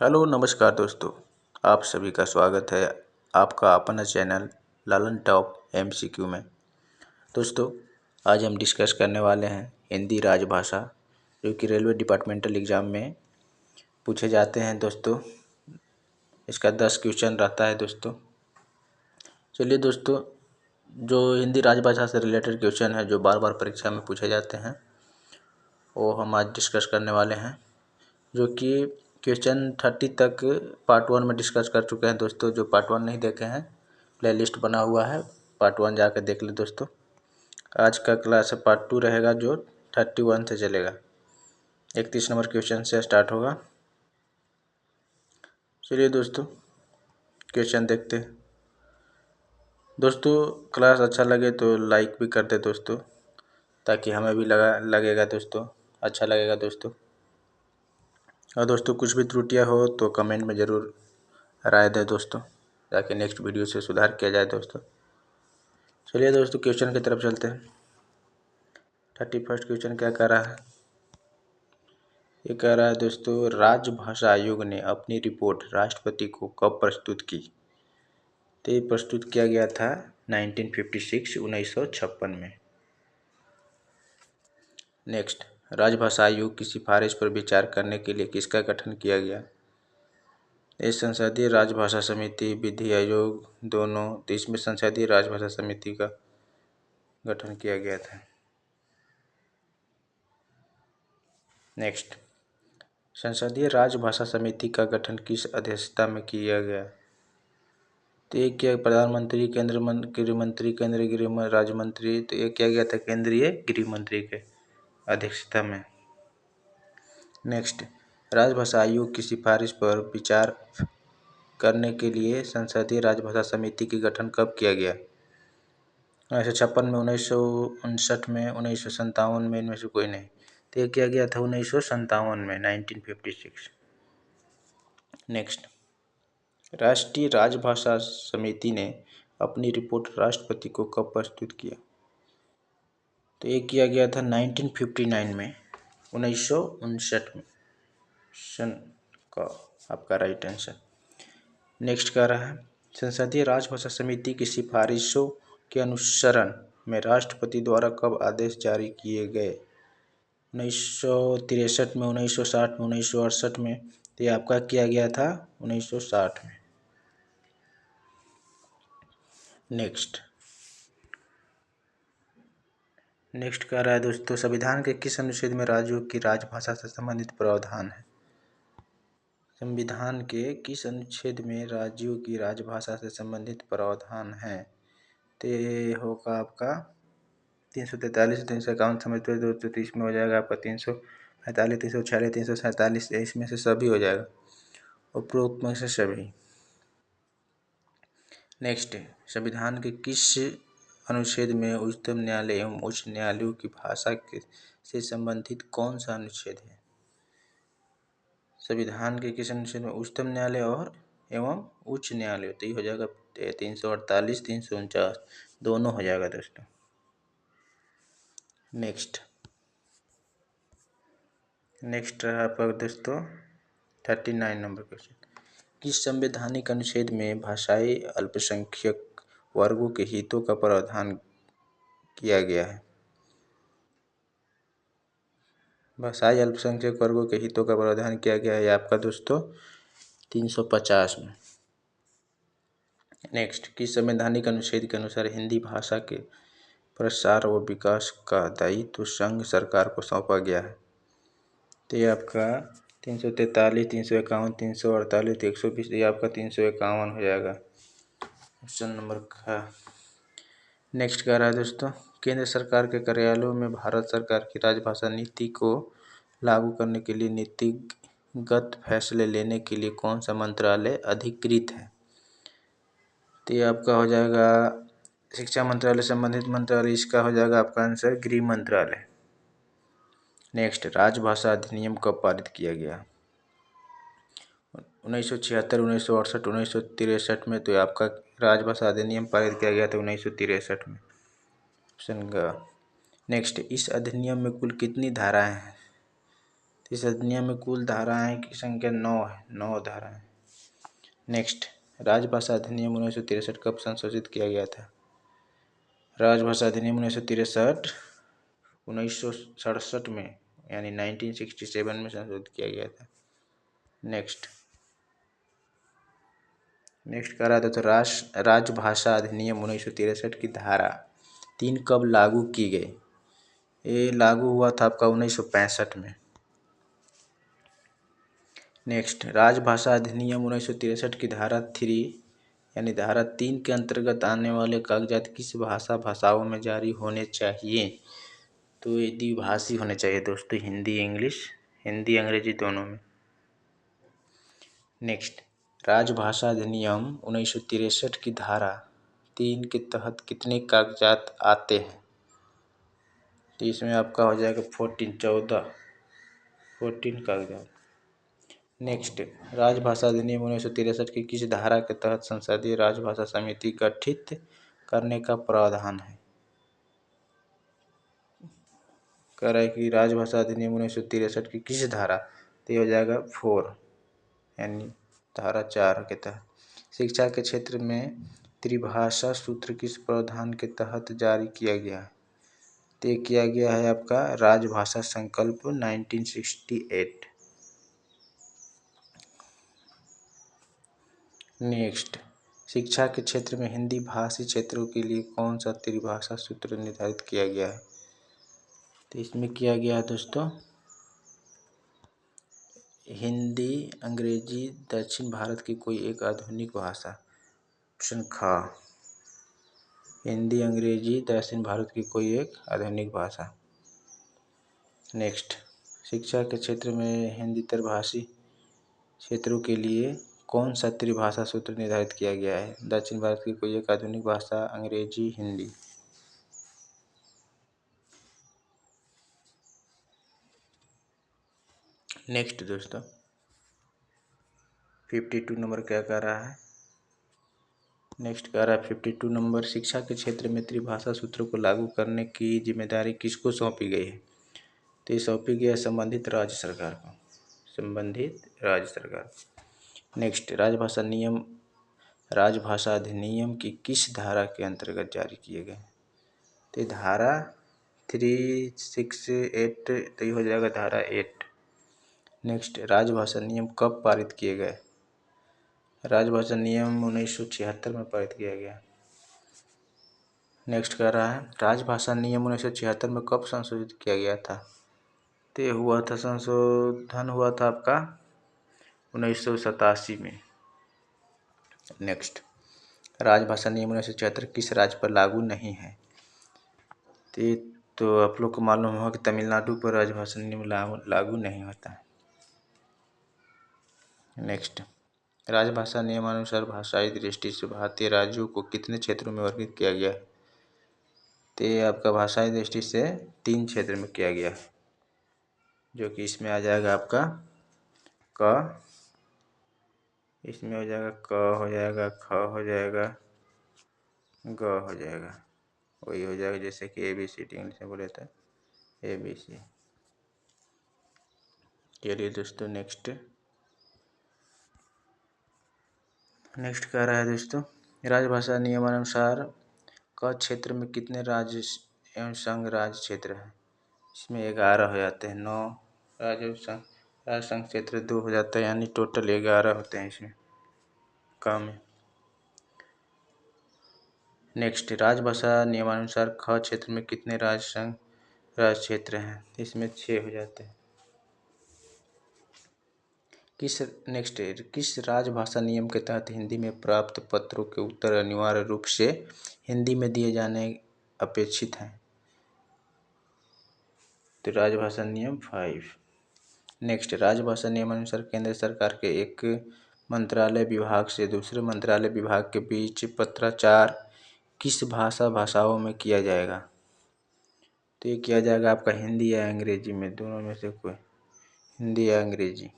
Hello नमस्कार दोस्तों, आप सभी का स्वागत है आपका अपना चैनल लालन टॉप एमसीक्यू में। दोस्तों, आज हम डिस्कस करने वाले हैं हिंदी राजभाषा, जो कि रेलवे डिपार्टमेंटल एग्ज़ाम में पूछे जाते हैं। दोस्तों, इसका 10 क्वेश्चन रहता है। दोस्तों, चलिए दोस्तों, जो हिंदी राजभाषा से रिलेटेड क्वेश्चन है जो बार बार परीक्षा में पूछे जाते हैं, वो हम आज डिस्कस करने वाले हैं, जो कि क्वेश्चन 30 तक पार्ट 1 में डिस्कस कर चुके हैं। दोस्तों, जो पार्ट 1 नहीं देखे हैं, प्लेलिस्ट बना हुआ है, पार्ट 1 जाकर देख ले। दोस्तों, आज का क्लास पार्ट 2 रहेगा, जो 31 से चलेगा। 31 नंबर क्वेश्चन से स्टार्ट होगा। चलिए दोस्तों, क्वेश्चन देखते हैं। दोस्तों, क्लास अच्छा लगे तो लाइक भी कर दे दोस्तों, ताकि हमें भी लगेगा दोस्तों, अच्छा लगेगा दोस्तों। और दोस्तों, कुछ भी त्रुटियां हो तो कमेंट में ज़रूर राय दें दोस्तों, ताकि नेक्स्ट वीडियो से सुधार किया जाए दोस्तों। चलिए दोस्तों, क्वेश्चन की तरफ चलते हैं। 31 क्वेश्चन क्या कह रहा है? ये कह रहा है दोस्तों, राजभाषा आयोग ने अपनी रिपोर्ट राष्ट्रपति को कब प्रस्तुत की? तो ये प्रस्तुत किया गया था 1956 में। नेक्स्ट, राजभाषा आयोग की सिफारिश पर विचार करने के लिए किसका गठन किया गया? ये संसदीय राजभाषा समिति, विधि आयोग दोनों, तो इसमें संसदीय राजभाषा समिति का गठन किया गया था। नेक्स्ट, संसदीय राजभाषा समिति का गठन किस अध्यक्षता में किया गया? तो ये किया प्रधानमंत्री, गृह मंत्री, केंद्रीय गृह राज्य मंत्री, तो ये किया गया था केंद्रीय गृह मंत्री के अध्यक्षता में। नेक्स्ट, राजभाषा आयोग की सिफारिश पर विचार करने के लिए संसदीय राजभाषा समिति की गठन कब किया गया? 1956 में, 1959 में, 1957 में, इनमें से कोई नहीं। तो ये किया गया था 1957 में, 1956। नेक्स्ट, राष्ट्रीय राजभाषा समिति ने अपनी रिपोर्ट राष्ट्रपति को कब प्रस्तुत किया? तो ये किया गया था 1959 में, 1959 में सन का आपका राइट आंसर। नेक्स्ट कह रहा है, संसदीय राजभाषा समिति की सिफारिशों के अनुसरण में राष्ट्रपति द्वारा कब आदेश जारी किए गए? 1963 में, 1960 में, 1968 में। तो ये आपका किया गया था 1960 में। नेक्स्ट कह रहा है दोस्तों, संविधान के किस अनुच्छेद में राज्यों की राजभाषा से संबंधित प्रावधान है? संविधान के किस अनुच्छेद में राज्यों की राजभाषा से संबंधित प्रावधान है? तो ये होगा आपका 343, 351 समझते हो दोस्तों, तो इसमें हो जाएगा आपका 345, 346, 347, इसमें से सभी हो जाएगा, उपरोक्त में से सभी। नेक्स्ट, संविधान के किस अनुच्छेद में उच्चतम न्यायालय एवं उच्च न्यायालयों की भाषा से संबंधित कौन सा अनुच्छेद है? संविधान के किस अनुच्छेद में उच्चतम न्यायालय और एवं उच्च न्यायालय, तो ये हो जाएगा 348, 349, दोनों हो जाएगा दोस्तों। नेक्स्ट रहा आपका दोस्तों 39 नंबर क्वेश्चन, किस संवैधानिक अनुच्छेद में भाषाई अल्पसंख्यक वर्गों के हितों का प्रावधान किया गया है? भाषाई अल्पसंख्यक वर्गों के हितों का प्रावधान किया गया है आपका दोस्तों 350 में। नेक्स्ट, किस संवैधानिक अनुच्छेद के अनुसार हिंदी भाषा के प्रसार व विकास का दायित्व संघ सरकार को सौंपा गया है? तो ये आपका 343, 351, 348, 120, ये आपका 351 हो जाएगा ऑप्शन नंबर का। नेक्स्ट कह रहा है दोस्तों, केंद्र सरकार के कार्यालयों में भारत सरकार की राजभाषा नीति को लागू करने के लिए नीतिगत फैसले लेने के लिए कौन सा मंत्रालय अधिकृत है? तो ये आपका हो जाएगा शिक्षा मंत्रालय, संबंधित मंत्रालय, इसका हो जाएगा आपका आंसर गृह मंत्रालय। नेक्स्ट, राजभाषा अधिनियम कब पारित किया गया? 1976, 1968, 1963 में। तो आपका राजभाषा अधिनियम पारित किया गया था 1963 में, ऑप्शन ग। नेक्स्ट, इस अधिनियम में कुल कितनी धाराएं हैं? इस अधिनियम में कुल धाराएं की संख्या 9 है, 9 धाराएं। नेक्स्ट, राजभाषा अधिनियम 1963 कब संशोधित किया गया था? राजभाषा अधिनियम 1967 में यानी 1967 में संशोधित किया गया था। नेक्स्ट कह रहा था तो राजभाषा अधिनियम 1963 की धारा 3 कब लागू की गई? ये लागू हुआ था आपका 1965 में। नेक्स्ट, राजभाषा अधिनियम 1963 की धारा 3 यानी धारा 3 के अंतर्गत आने वाले कागजात किस भाषाओं में जारी होने चाहिए? तो ये द्विभाषी होने चाहिए दोस्तों, हिंदी अंग्रेजी दोनों में। नेक्स्ट, राजभाषा अधिनियम 1963 की धारा 3 के तहत कितने कागजात आते हैं? तो इसमें आपका हो जाएगा 14 कागजात। नेक्स्ट, राजभाषा अधिनियम 1963 की किस धारा के तहत संसदीय राजभाषा समिति गठित करने का प्रावधान है? कह रहा है कि राजभाषा अधिनियम 1963 की किस धारा, तो ये हो जाएगा 4 यानी धारा 4 के तहत। शिक्षा के क्षेत्र में त्रिभाषा सूत्र किस प्रावधान के तहत जारी किया गया है? तो किया गया है आपका राजभाषा संकल्प 1968। नेक्स्ट, शिक्षा के क्षेत्र में हिंदी भाषी क्षेत्रों के लिए कौन सा त्रिभाषा सूत्र निर्धारित किया गया है? तो इसमें किया गया है दोस्तों हिंदी अंग्रेजी दक्षिण भारत की कोई एक आधुनिक भाषा। ऑप्शन ख, हिंदी अंग्रेजी दक्षिण भारत की कोई एक आधुनिक भाषा। नेक्स्ट, शिक्षा के क्षेत्र में हिंदीतर भाषी क्षेत्रों के लिए कौन सा त्रिभाषा सूत्र निर्धारित किया गया है? दक्षिण भारत की कोई एक आधुनिक भाषा, अंग्रेजी, हिंदी। नेक्स्ट दोस्तों 52 नंबर क्या कह रहा है? नेक्स्ट कह रहा है 52 नंबर, शिक्षा के क्षेत्र में त्रिभाषा सूत्र को लागू करने की जिम्मेदारी किसको सौंपी गई है? तो ये सौंपी गई है संबंधित राज्य सरकार को, नेक्स्ट, राजभाषा अधिनियम की किस धारा के अंतर्गत जारी किए गए? तो धारा 368, तो ये हो जाएगा धारा 8। नेक्स्ट, राजभाषा नियम कब पारित किए गए? राजभाषा नियम 1976 में पारित किया गया। नेक्स्ट कह रहा है राजभाषा नियम 1976 में कब संशोधित किया गया था? तो संशोधन हुआ था आपका 1987 में। नेक्स्ट, राजभाषा नियम 1976 किस राज्य पर लागू नहीं है? तो आप लोग को मालूम होगा कि तमिलनाडु पर राजभाषा नियम लागू नहीं होता है। नेक्स्ट, राजभाषा नियमानुसार भाषाई दृष्टि से भारतीय राज्यों को कितने क्षेत्रों में वर्गीकृत किया गया है? तो ये आपका भाषाई दृष्टि से 3 क्षेत्र में किया गया है, जो कि इसमें आ जाएगा आपका क, इसमें हो जाएगा क हो जाएगा, ख हो जाएगा, ग हो जाएगा। वही हो जाएगा जैसे कि ABCD इंग्लिश में बोले थे ABC। चलिए दोस्तों नेक्स्ट कह रहा है दोस्तों राजभाषा नियमानुसार क क्षेत्र में कितने राज्य एवं संघ राज्य क्षेत्र हैं? इसमें 11 हो जाते हैं। 9 राज्य संघ क्षेत्र 2 हो जाता है, यानी टोटल 11 होते हैं इसमें क में। नेक्स्ट, राजभाषा नियमानुसार ख क्षेत्र में कितने राज्य संघ राज्य क्षेत्र हैं? इसमें 6 हो जाते हैं। किस राजभाषा नियम के तहत हिंदी में प्राप्त पत्रों के उत्तर अनिवार्य रूप से हिंदी में दिए जाने अपेक्षित हैं? तो राजभाषा नियम 5। नेक्स्ट, राजभाषा नियमानुसार केंद्र सरकार के एक मंत्रालय विभाग से दूसरे मंत्रालय विभाग के बीच पत्राचार किस भाषाओं में किया जाएगा? तो ये किया जाएगा आपका हिंदी या अंग्रेजी में, दोनों में से कोई, हिंदी या अंग्रेजी।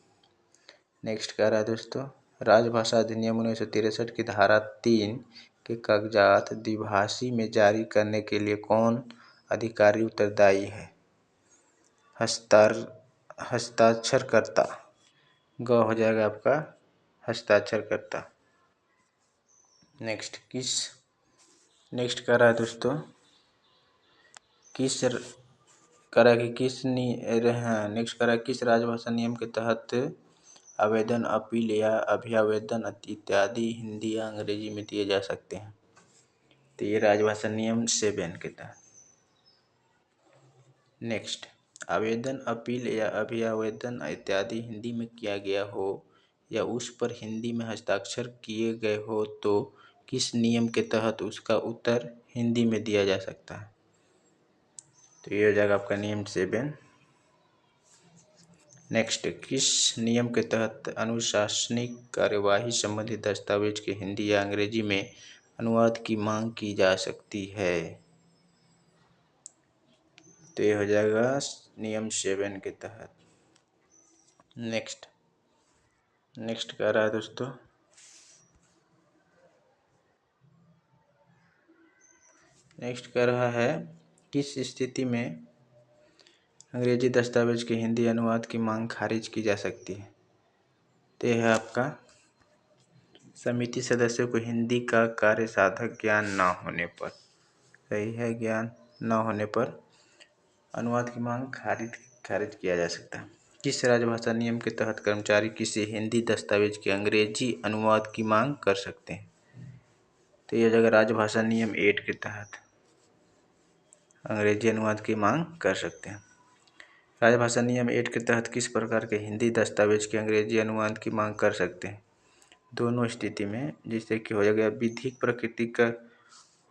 नेक्स्ट कह रहा है दोस्तों राजभाषा अधिनियम 1963 की धारा 3 के कागजात द्विभाषी में जारी करने के लिए कौन अधिकारी उत्तरदायी है? हस्ताक्षरकर्ता। ग हो जाएगा आपका हस्ताक्षरकर्ता। नेक्स्ट कह रहा है दोस्तों नेक्स्ट कह रहा है किस राजभाषा नियम के तहत आवेदन, अपील या अभिआवेदन इत्यादि हिंदी या अंग्रेजी में दिए जा सकते हैं। तो ये राजभाषा नियम 7 के तहत। नेक्स्ट, आवेदन, अपील या अभिआवेदन इत्यादि हिंदी में किया गया हो या उस पर हिंदी में हस्ताक्षर किए गए हो तो किस नियम के तहत उसका उत्तर हिंदी में दिया जा सकता है। तो ये हो जाएगा आपका नियम 7। नेक्स्ट, किस नियम के तहत अनुशासनिक कार्यवाही संबंधी दस्तावेज के हिंदी या अंग्रेजी में अनुवाद की मांग की जा सकती है। तो ये हो जाएगा नियम 7 के तहत। नेक्स्ट कह रहा है दोस्तों किस स्थिति में अंग्रेजी दस्तावेज के हिंदी अनुवाद की मांग खारिज की जा सकती है। तो यह है आपका समिति सदस्यों को हिंदी का कार्य साधक ज्ञान न होने पर, सही है, ज्ञान न होने पर अनुवाद की मांग खारिज किया जा सकता है। किस राजभाषा नियम के तहत कर्मचारी किसी हिंदी दस्तावेज के अंग्रेजी अनुवाद की मांग कर सकते हैं। तो यह जगह राजभाषा नियम 8 के तहत अंग्रेजी अनुवाद की मांग कर सकते हैं। राजभाषा नियम 8 के तहत किस प्रकार के हिंदी दस्तावेज के अंग्रेजी अनुवाद की मांग कर सकते हैं। दोनों स्थिति में, जिससे कि हो जाएगा विधिक प्रकृति का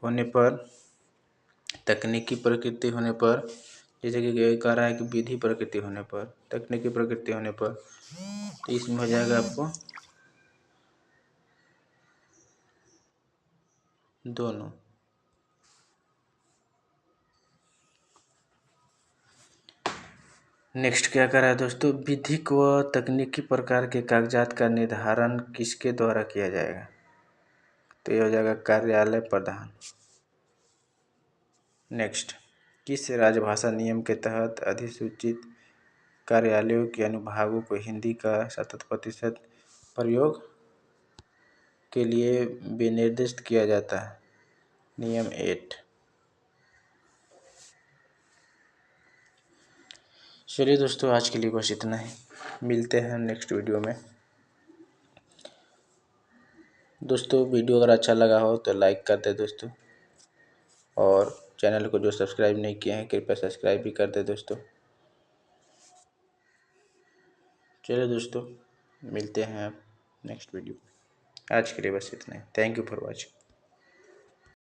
होने पर, तकनीकी प्रकृति होने पर, जैसे कि कह रहा है कि विधि प्रकृति होने पर, तकनीकी प्रकृति होने पर, तो इसमें हो जाएगा आपको दोनों। नेक्स्ट क्या कर रहा है दोस्तों, विधिक व तकनीकी प्रकार के कागजात का निर्धारण किसके द्वारा किया जाएगा। तो ये हो जाएगा कार्यालय प्रधान। नेक्स्ट, किस राजभाषा नियम के तहत अधिसूचित कार्यालयों के अनुभागों को हिंदी का 70% प्रयोग के लिए विनिर्दिष्ट किया जाता है। नियम 8। चलिए दोस्तों, आज के लिए बस इतना ही। मिलते हैं नेक्स्ट वीडियो में। दोस्तों वीडियो अगर अच्छा लगा हो तो लाइक कर दे दोस्तों, और चैनल को जो सब्सक्राइब नहीं किए हैं कृपया सब्सक्राइब भी कर दे दोस्तों। चलिए दोस्तों, मिलते हैं नेक्स्ट वीडियो। आज के लिए बस इतना ही। Thank you for watching.